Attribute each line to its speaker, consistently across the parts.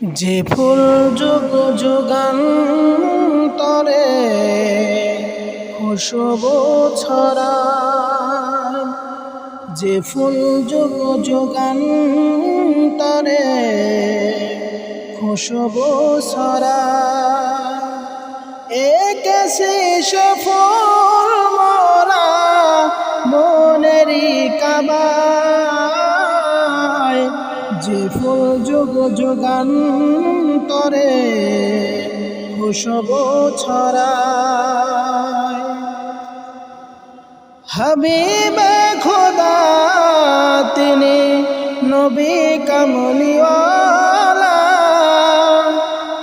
Speaker 1: যে ফুল যুগ যুগান্তরে খুশবু ছড়ায়, যে ফুল যুগ যুগান্তরে খুশবু ছড়ায়, একেছে সফল মোরা মনেরই কাবায়, যে ফুল যুগ যুগান্তরে খুশবু ছড়ায়। হাবিবে খোদা তিনি নবী কামলিওয়ালা,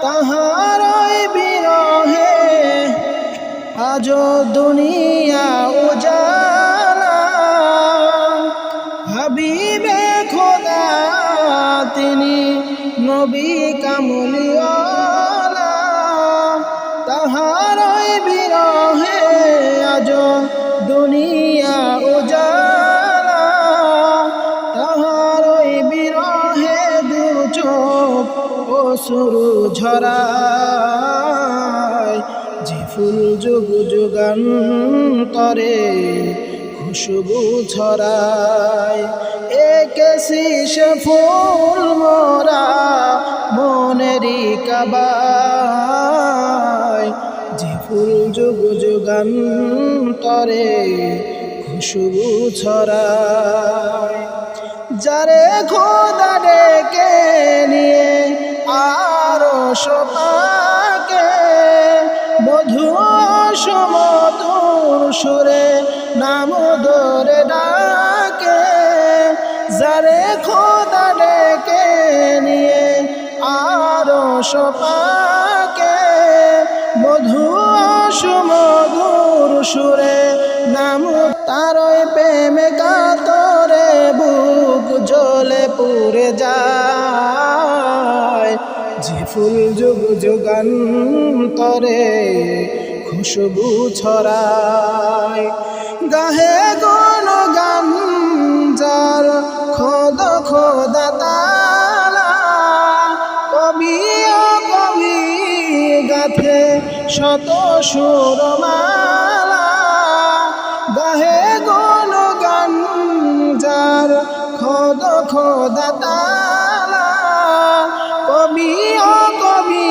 Speaker 1: তাহারই বিরহে আজ দুনিয়া উজালা। হাবিবে খোদা তিনি নবী কামলিওয়ালা, তাহারই বিরহে আজ দুনিয়া উজালা। তাহারই বিরহে দু চোখ অশ্রু ঝরায়, যে ফুল যুগ যুগান্তরে খুশবু ছড়ায়, একেছি সে ফুল মোরা মনেরই কাবায়, যে ফুল যুগ যুগান্তরে খুশবু ছড়ায়। যারে খোদা ডেকে নিয়ে আরশ পাকে মধু সমতুর সুরে নাম ধরে ডাকে, যারে খোদা ডেকে নিয়ে আরশ পাকে মধু সমধুর সুরে নাম, তারই প্রেমে কাতরে বুক জ্বলে পুড়ে যায়, যে ফুল যুগ যুগান্তরে খুশবু ছড়ায়। গাহে গুণগান যার খোদা খোদা তাআলা, কবি ও কবি গাথে শত সুরমালা। গাহে গুণগান যার খোদা খোদা তাআলা, কবি ও কবি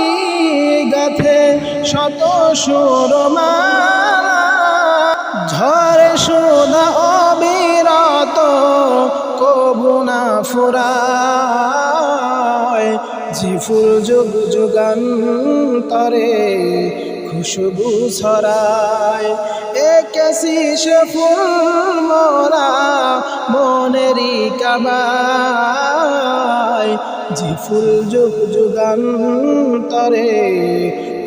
Speaker 1: গাথে শত সুরমালা। ঝরে সুধা অবিরত কবু না ফুরায়, যে ফুল যুগ যুগান্তরে খুশবু ছড়ায়, একেছি সে ফুল মোরা মনেরই কাবায়, যে ফুল যুগ যুগান্তরে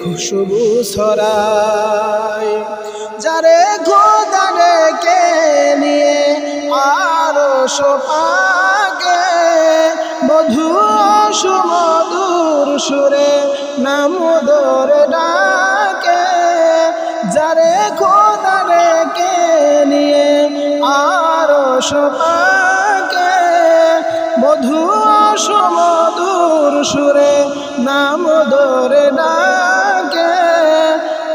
Speaker 1: খুশবু ছড়ায়। যারে খোদা ডেকে নিয়ে আরশ পাকে মধু সুমধুর সুরে নাম ধরে ডাকে, যারে খোদা ডেকে নিয়ে আরশ পাকে মধু সুমধুর সুরে নাম ধরে ডাকে,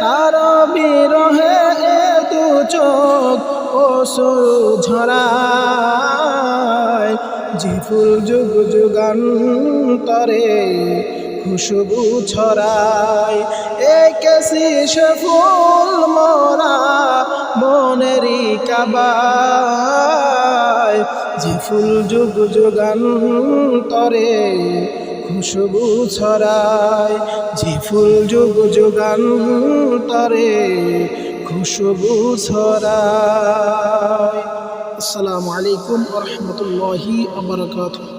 Speaker 1: তার বিরহে দু চোখ অশ্রু ঝরায়, যে ফুল যুগ যুগান্তরে খুশবু ছড়ায়, একেছি সে ফুল মোরা মনেরই কাবায়, যে ফুল যুগ যুগান্তরে খুশবু ছড়ায়, যে ফুল যুগ যুগান্তরে খুশবু ছড়ায়। আসসালামু আলাইকুম ওয়া রাহমাতুল্লাহি ওয়া বারাকাতুহু।